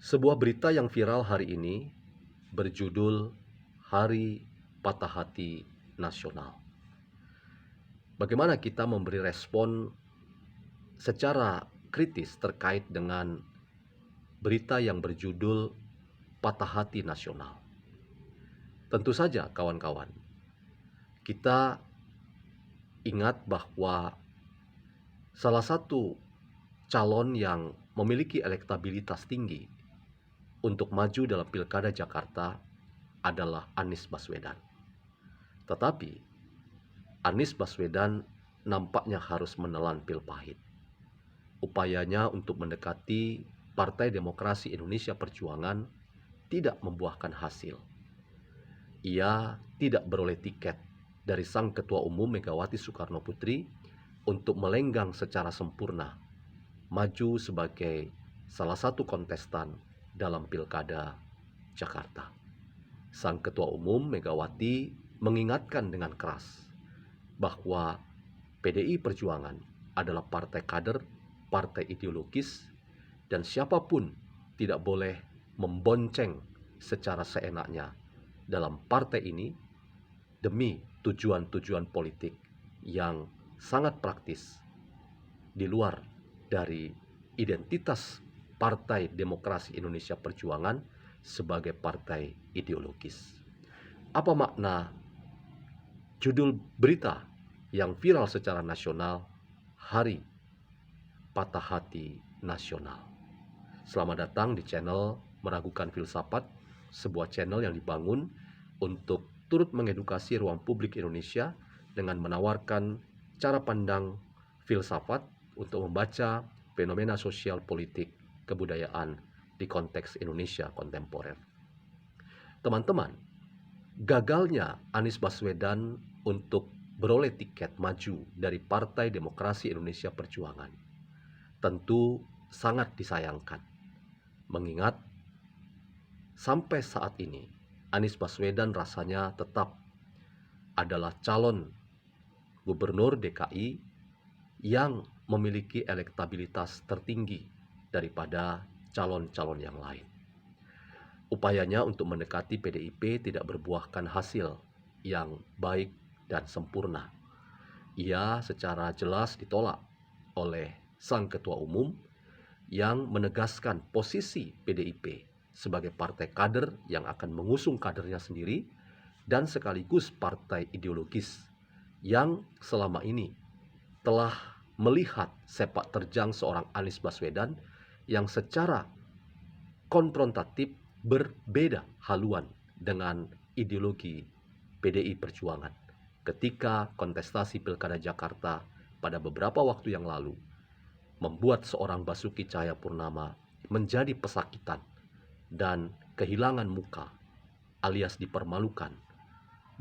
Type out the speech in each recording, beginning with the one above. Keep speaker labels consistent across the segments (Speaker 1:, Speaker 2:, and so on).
Speaker 1: Sebuah berita yang viral hari ini berjudul Hari Patah Hati Nasional. Bagaimana kita memberi respon secara kritis terkait dengan berita yang berjudul Patah Hati Nasional? Tentu saja kawan-kawan, kita ingat bahwa salah satu calon yang memiliki elektabilitas tinggi untuk maju dalam Pilkada Jakarta adalah Anies Baswedan. Tetapi Anies Baswedan nampaknya harus menelan pil pahit. Upayanya untuk mendekati Partai Demokrasi Indonesia Perjuangan tidak membuahkan hasil. Ia tidak beroleh tiket dari sang Ketua Umum Megawati Soekarno Putri untuk melenggang secara sempurna maju sebagai salah satu kontestan dalam Pilkada Jakarta. Sang Ketua Umum Megawati mengingatkan dengan keras bahwa PDI Perjuangan adalah partai kader, partai ideologis, dan siapapun tidak boleh membonceng secara seenaknya dalam partai ini demi tujuan-tujuan politik yang sangat praktis di luar dari identitas Partai Demokrasi Indonesia Perjuangan sebagai partai ideologis. Apa makna judul berita yang viral secara nasional, Hari Patah Hati Nasional? Selamat datang di channel Meragukan Filsafat, sebuah channel yang dibangun untuk turut mengedukasi ruang publik Indonesia dengan menawarkan cara pandang filsafat untuk membaca fenomena sosial, politik, kebudayaan di konteks Indonesia kontemporer. Teman-teman, gagalnya Anies Baswedan untuk beroleh tiket maju dari Partai Demokrasi Indonesia Perjuangan tentu sangat disayangkan, mengingat sampai saat ini Anies Baswedan rasanya tetap adalah calon gubernur DKI yang memiliki elektabilitas tertinggi daripada calon-calon yang lain. Upayanya untuk mendekati PDIP tidak berbuahkan hasil yang baik dan sempurna. Ia secara jelas ditolak oleh sang ketua umum yang menegaskan posisi PDIP sebagai partai kader yang akan mengusung kadernya sendiri dan sekaligus partai ideologis yang selama ini telah melihat sepak terjang seorang Anies Baswedan yang secara konfrontatif berbeda haluan dengan ideologi PDI Perjuangan ketika kontestasi Pilkada Jakarta pada beberapa waktu yang lalu membuat seorang Basuki Cahayapurnama menjadi pesakitan dan kehilangan muka alias dipermalukan,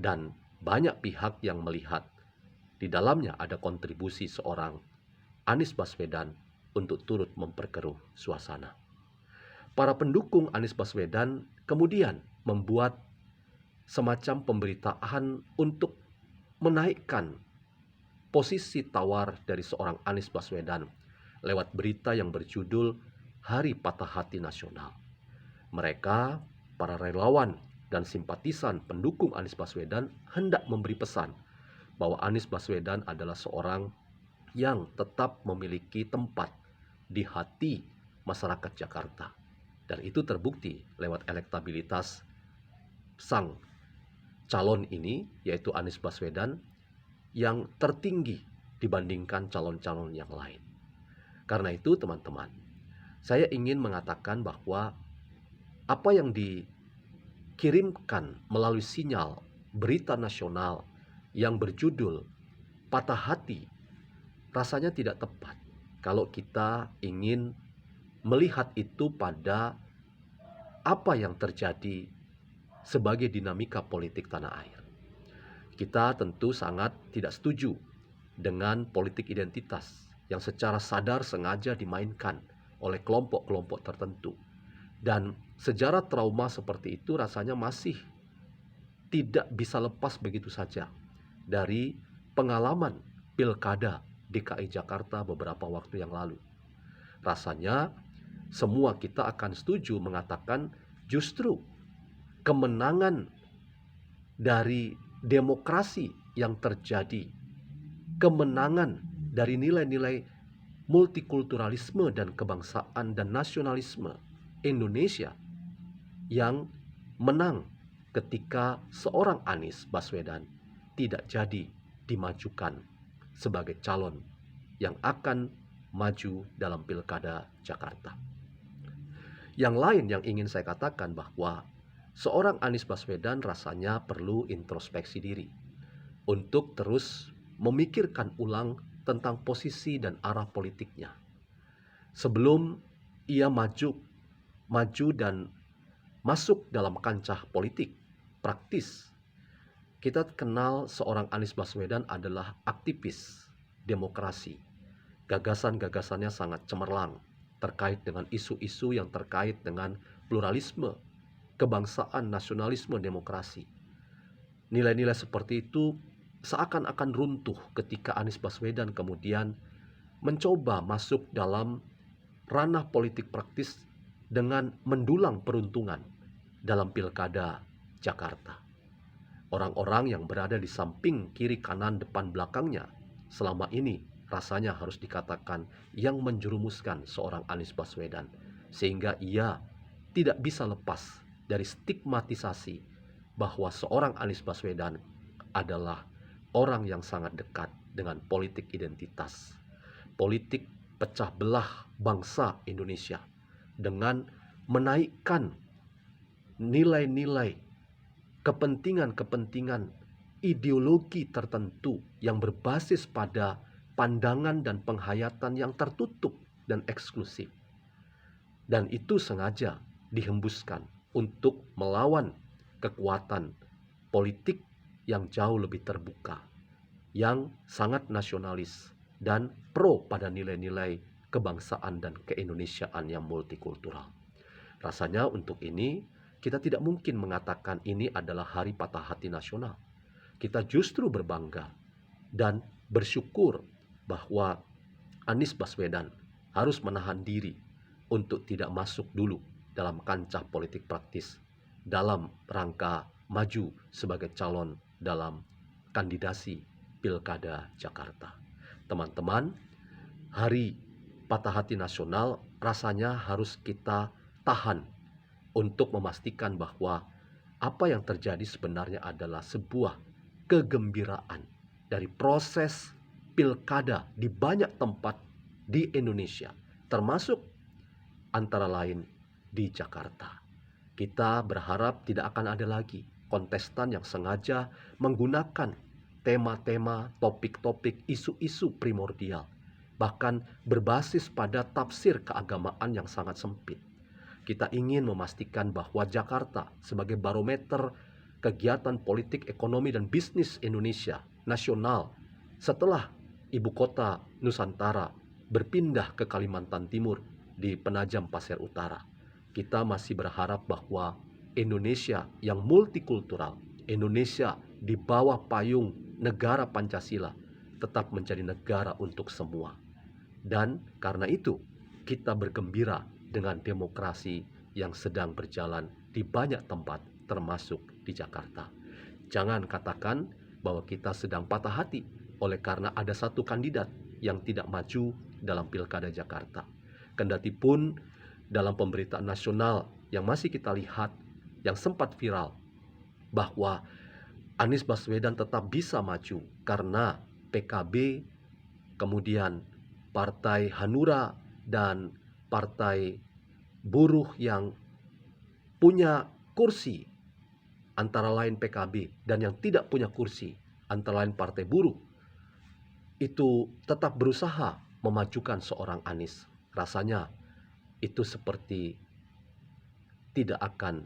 Speaker 1: dan banyak pihak yang melihat di dalamnya ada kontribusi seorang Anies Baswedan untuk turut memperkeruh suasana. Para pendukung Anies Baswedan kemudian membuat semacam pemberitaan untuk menaikkan posisi tawar dari seorang Anies Baswedan lewat berita yang berjudul Hari Patah Hati Nasional. Mereka, para relawan dan simpatisan pendukung Anies Baswedan hendak memberi pesan bahwa Anies Baswedan adalah seorang yang tetap memiliki tempat di hati masyarakat Jakarta. Dan itu terbukti lewat elektabilitas sang calon ini, yaitu Anies Baswedan, yang tertinggi dibandingkan calon-calon yang lain. Karena itu teman-teman, saya ingin mengatakan bahwa apa yang dikirimkan melalui sinyal berita nasional yang berjudul Patah Hati rasanya tidak tepat kalau kita ingin melihat itu pada apa yang terjadi sebagai dinamika politik tanah air. Kita tentu sangat tidak setuju dengan politik identitas yang secara sadar sengaja dimainkan oleh kelompok-kelompok tertentu. Dan sejarah trauma seperti itu rasanya masih tidak bisa lepas begitu saja dari pengalaman Pilkada DKI Jakarta beberapa waktu yang lalu. Rasanya semua kita akan setuju mengatakan justru kemenangan dari demokrasi yang terjadi, kemenangan dari nilai-nilai multikulturalisme dan kebangsaan dan nasionalisme Indonesia yang menang ketika seorang Anies Baswedan tidak jadi dimajukan sebagai calon yang akan maju dalam Pilkada Jakarta. Yang lain yang ingin saya katakan bahwa seorang Anies Baswedan rasanya perlu introspeksi diri untuk terus memikirkan ulang tentang posisi dan arah politiknya. Sebelum ia maju dan masuk dalam kancah politik praktis, kita kenal seorang Anies Baswedan adalah aktivis demokrasi. Gagasan-gagasannya sangat cemerlang terkait dengan isu-isu yang terkait dengan pluralisme, kebangsaan, nasionalisme, demokrasi. Nilai-nilai seperti itu seakan-akan runtuh ketika Anies Baswedan kemudian mencoba masuk dalam ranah politik praktis dengan mendulang peruntungan dalam Pilkada Jakarta. Orang-orang yang berada di samping, kiri, kanan, depan, belakangnya selama ini rasanya harus dikatakan yang menjerumuskan seorang Anies Baswedan, sehingga ia tidak bisa lepas dari stigmatisasi bahwa seorang Anies Baswedan adalah orang yang sangat dekat dengan politik identitas, politik pecah belah bangsa Indonesia dengan menaikkan nilai-nilai kepentingan-kepentingan ideologi tertentu yang berbasis pada pandangan dan penghayatan yang tertutup dan eksklusif. Dan itu sengaja dihembuskan untuk melawan kekuatan politik yang jauh lebih terbuka, yang sangat nasionalis dan pro pada nilai-nilai kebangsaan dan keindonesiaan yang multikultural. Rasanya untuk ini kita tidak mungkin mengatakan ini adalah hari patah hati nasional. Kita justru berbangga dan bersyukur bahwa Anies Baswedan harus menahan diri untuk tidak masuk dulu dalam kancah politik praktis dalam rangka maju sebagai calon dalam kandidasi Pilkada Jakarta. Teman-teman, hari patah hati nasional rasanya harus kita tahan untuk memastikan bahwa apa yang terjadi sebenarnya adalah sebuah kegembiraan dari proses pilkada di banyak tempat di Indonesia, termasuk antara lain di Jakarta. Kita berharap tidak akan ada lagi kontestan yang sengaja menggunakan tema-tema, topik-topik, isu-isu primordial, bahkan berbasis pada tafsir keagamaan yang sangat sempit. Kita ingin memastikan bahwa Jakarta sebagai barometer kegiatan politik, ekonomi, dan bisnis Indonesia nasional setelah ibu kota Nusantara berpindah ke Kalimantan Timur di Penajam Pasir Utara. Kita masih berharap bahwa Indonesia yang multikultural, Indonesia di bawah payung negara Pancasila tetap menjadi negara untuk semua. Dan karena itu kita bergembira dengan demokrasi yang sedang berjalan di banyak tempat termasuk di Jakarta. Jangan katakan bahwa kita sedang patah hati oleh karena ada satu kandidat yang tidak maju dalam Pilkada Jakarta. Kendatipun dalam pemberitaan nasional yang masih kita lihat yang sempat viral bahwa Anies Baswedan tetap bisa maju karena PKB, kemudian Partai Hanura dan Partai Buruh yang punya kursi antara lain PKB dan yang tidak punya kursi antara lain Partai Buruh itu tetap berusaha memajukan seorang Anies. Rasanya itu seperti tidak akan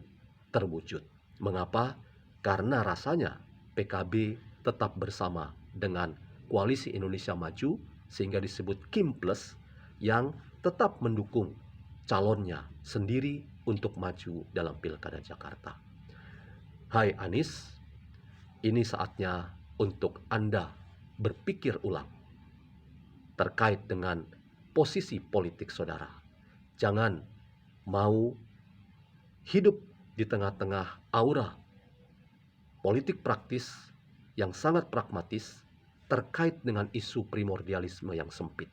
Speaker 1: terwujud. Mengapa? Karena rasanya PKB tetap bersama dengan Koalisi Indonesia Maju sehingga disebut Kim Plus yang tetap mendukung calonnya sendiri untuk maju dalam Pilkada Jakarta. Hai Anies, ini saatnya untuk Anda berpikir ulang terkait dengan posisi politik saudara. Jangan mau hidup di tengah-tengah aura politik praktis yang sangat pragmatis terkait dengan isu primordialisme yang sempit,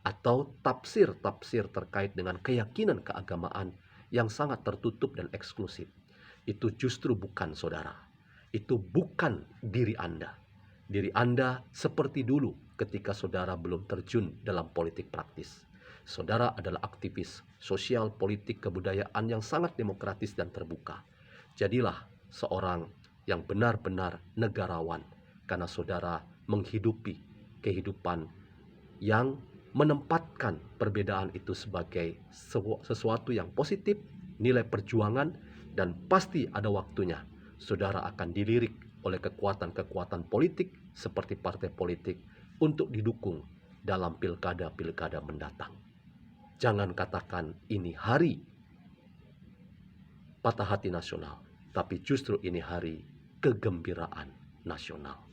Speaker 1: atau tafsir-tafsir terkait dengan keyakinan keagamaan yang sangat tertutup dan eksklusif. Itu justru bukan saudara. Itu bukan diri Anda. Diri Anda seperti dulu ketika saudara belum terjun dalam politik praktis. Saudara adalah aktivis sosial, politik, kebudayaan yang sangat demokratis dan terbuka. Jadilah seorang yang benar-benar negarawan karena saudara menghidupi kehidupan yang menempatkan perbedaan itu sebagai sesuatu yang positif, nilai perjuangan, dan pasti ada waktunya saudara akan dilirik oleh kekuatan-kekuatan politik seperti partai politik untuk didukung dalam pilkada-pilkada mendatang. Jangan katakan ini hari patah hati nasional, tapi justru ini hari kegembiraan nasional.